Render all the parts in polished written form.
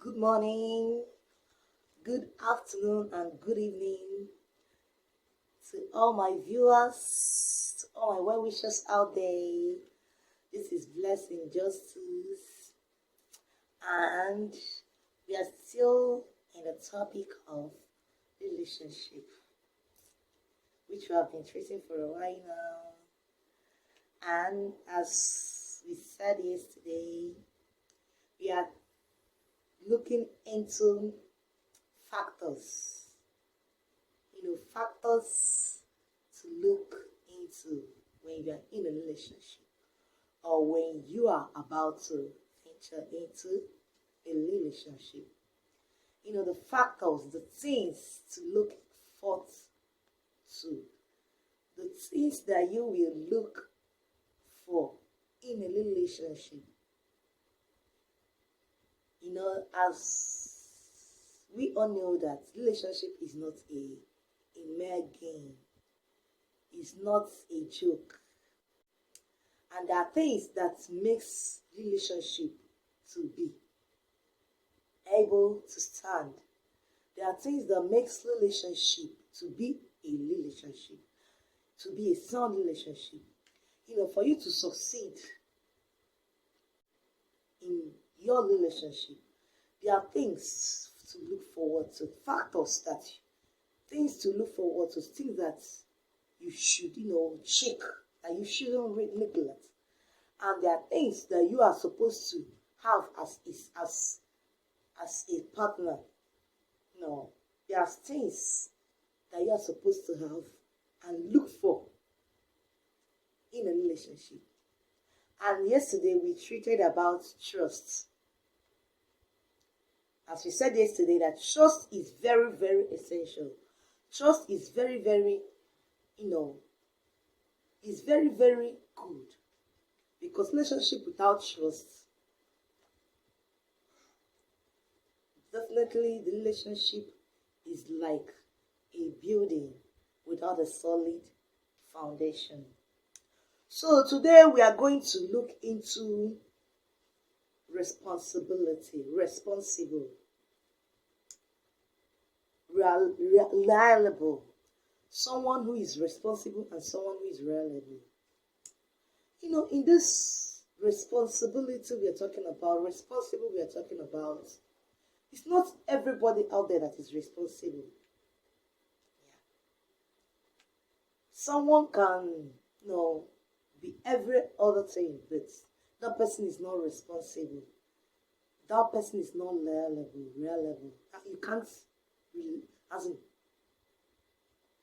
Good morning, good afternoon, and good evening to all my viewers, to all my well wishers out there. This is Blessing Justice, and we are still in the topic of relationship, which we have been treating for a while now. And as we said yesterday, we are looking into factors, factors to look into when you are in a relationship or when you are about to enter into a relationship. The factors, the things to look forth to, the things that you will look for in a relationship. As we all know that relationship is not a mere game. It's not a joke. And there are things that makes relationship to be able to stand. There are things that makes relationship to be a relationship, to be a sound relationship. For you to succeed in your relationship, there are things to look forward to, things to look forward to, things that you should, check, that you shouldn't neglect. And there are things that you are supposed to have as a partner. No, there are things that you are supposed to have and look for in a relationship. And yesterday we treated about trust. As we said yesterday, that trust is very, very essential. Trust is very, very, is very, very good. Because relationship without trust, definitely the relationship is like a building without a solid foundation. So today we are going to look into responsible, reliable, someone who is responsible and someone who is reliable. In this responsibility we are talking about, it's not everybody out there that is responsible. Someone can, be every other thing, but that person is not responsible. That person is not reliable. You can't really,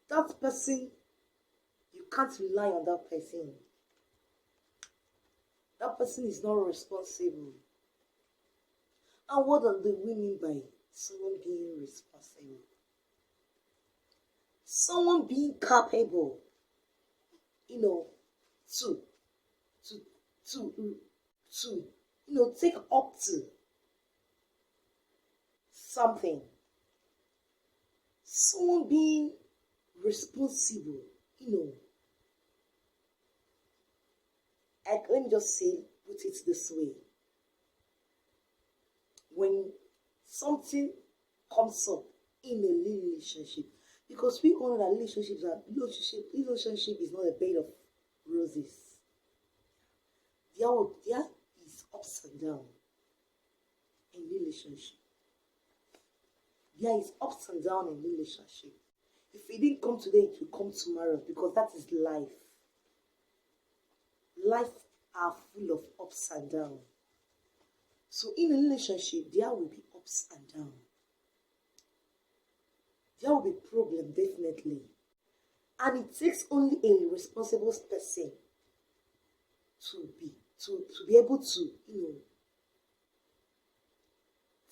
that person, you can't rely on that person. That person is not responsible. And what do we mean by someone being responsible? Someone being capable, to take up to something. Someone being responsible, let me just put it this way. When something comes up in a relationship, because we all know that relationship is not a bed of roses. There is ups and downs in relationship. There is ups and downs in relationship. If it didn't come today, it will come tomorrow, because that is life. Life are full of ups and downs. So in a relationship, there will be ups and downs. There will be problem, definitely. And it takes only a responsible person to be able to,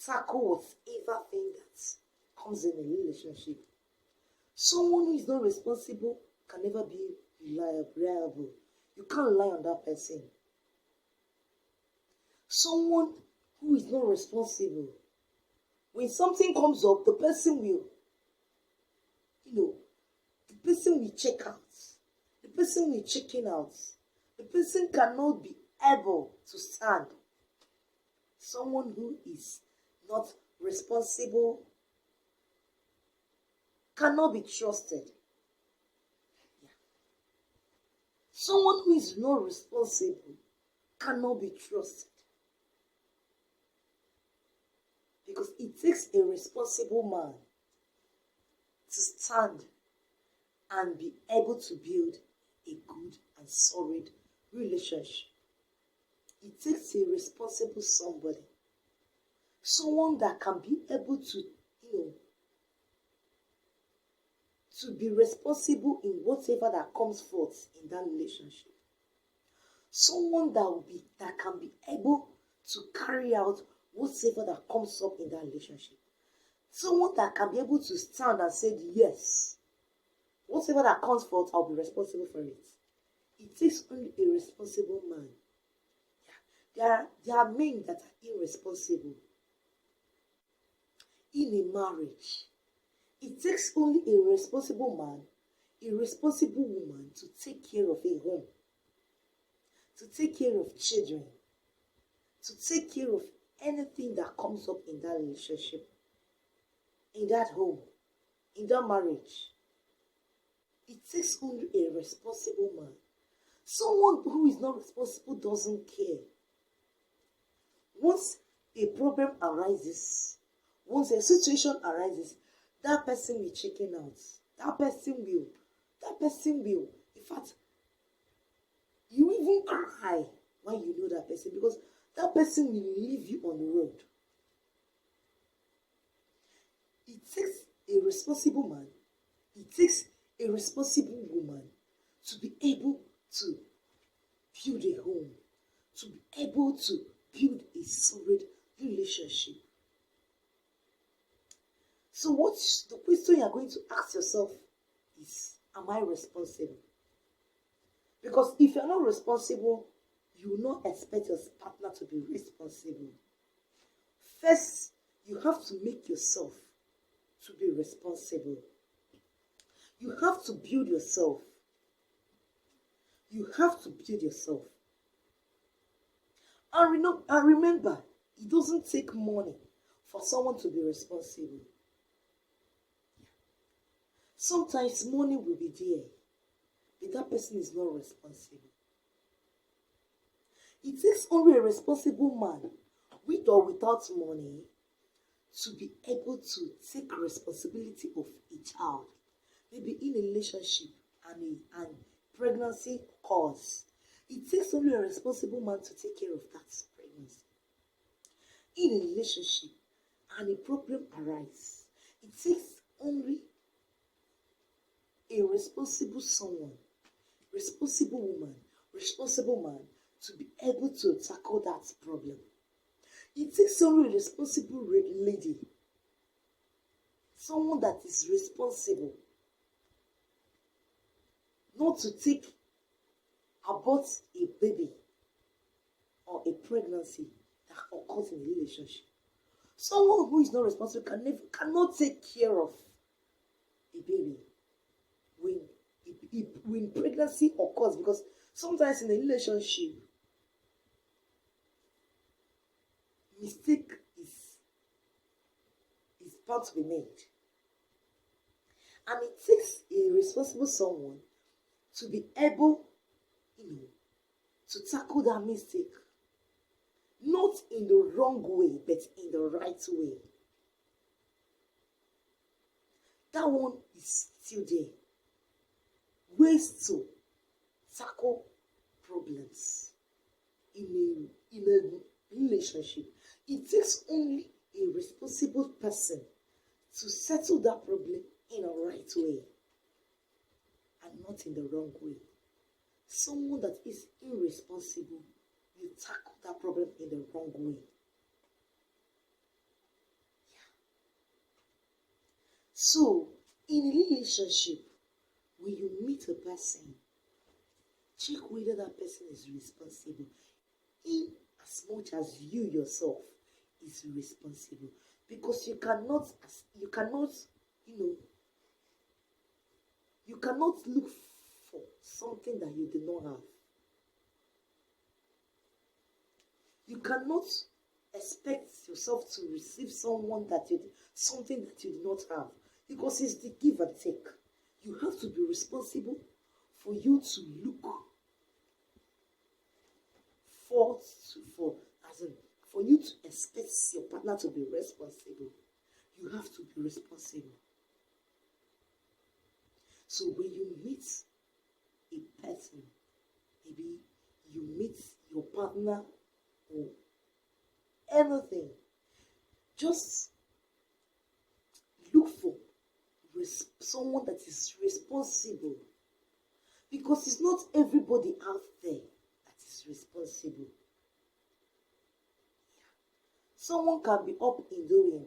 tackle whatever thing that comes in a relationship. Someone who is not responsible can never be reliable. You can't rely on that person. Someone who is not responsible, when something comes up, the person will check out. The person will checking out. The person cannot be able to stand. Someone who is not responsible, cannot be trusted. Yeah. Someone who is not responsible cannot be trusted. Because it takes a responsible man to stand and be able to build a good and solid relationship. It takes a responsible somebody. Someone that can be able to, to be responsible in whatever that comes forth in that relationship. Someone that can be able to carry out whatever that comes up in that relationship. Someone that can be able to stand and say, yes, whatever that comes forth, I'll be responsible for it. It takes only a responsible man. Yeah. There are men that are irresponsible in a marriage. It takes only a responsible man, a responsible woman to take care of a home, to take care of children, to take care of anything that comes up in that relationship, in that home, in that marriage. It takes only a responsible man. Someone who is not responsible doesn't care. Once a problem arises, once a situation arises, that person will chicken out. That person will. In fact, you even cry when you know that person, because that person will leave you on the road. It takes a responsible man, it takes a responsible woman to be able to build a home, to be able to build a solid relationship. So the question you are going to ask yourself is, am I responsible? Because if you're not responsible, you will not expect your partner to be responsible. First, you have to make yourself to be responsible. You have to build yourself. You have to build yourself. And remember, it doesn't take money for someone to be responsible. Sometimes money will be there, but that person is not responsible. It takes only a responsible man, with or without money, to be able to take responsibility of a child. Maybe in a relationship and pregnancy occurs. It takes only a responsible man to take care of that pregnancy. In a relationship and a problem arises, it takes only a responsible someone, responsible woman, responsible man to be able to tackle that problem. It takes only a responsible lady, someone that is responsible, not to abort a baby or a pregnancy that occurs in a relationship. Someone who is not responsible cannot take care of a baby when pregnancy occurs, because sometimes in a relationship, mistake is bound to be made. And it takes a responsible someone to be able, to tackle that mistake. Not in the wrong way, but in the right way. That one is still there. Ways to tackle problems in a relationship. It takes only a responsible person to settle that problem in a right way and not in the wrong way. Someone that is irresponsible will tackle that problem in the wrong way. Yeah. So, in a relationship, when you meet a person, check whether that person is responsible, in as much as you yourself is responsible. Because you cannot look for something that you do not have. You cannot expect yourself to receive something that you did not have, because it's the give and take. You have to be responsible for you to look for as in for you to expect your partner to be responsible. You have to be responsible. So when you meet a person, maybe you meet your partner or anything, just look for someone that is responsible, because it's not everybody out there that is responsible. Someone can be up in doing,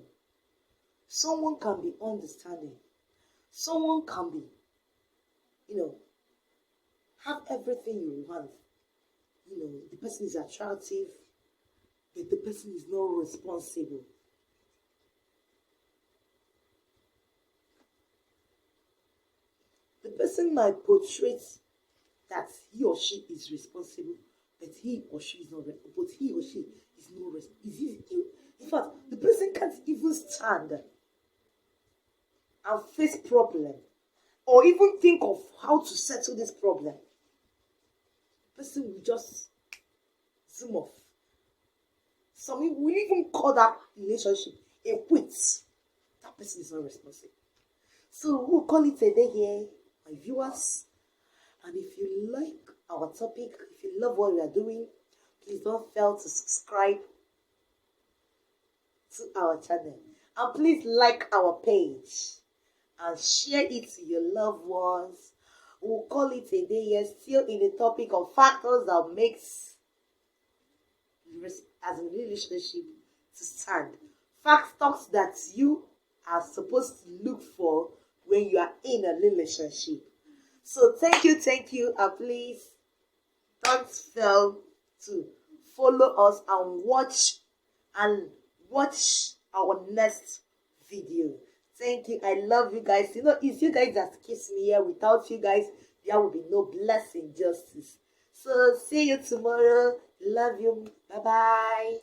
someone can be understanding, someone can be, have everything you want. The person is attractive, but the person is not responsible. The person might portray that he or she is responsible, but he or she is not. But he or she is not responsible. In fact, the person can't even stand and face problem, or even think of how to settle this problem. The person will just zoom off. Some people will even call that relationship a quit. That person is not responsible. So we'll call it a day here, my viewers. And if you like our topic, if you love what we are doing, please don't fail to subscribe to our channel. And please like our page and share it to your loved ones. We'll call it a day here, still in the topic of factors that makes as a relationship to stand. Factors that you are supposed to look for when you are in a relationship. So thank you, and please don't fail to follow us and watch our next video. Thank you. I love you guys. It's you guys that keeps me here. Without you guys, there will be no blessing justice. So see you tomorrow. Love you. Bye bye.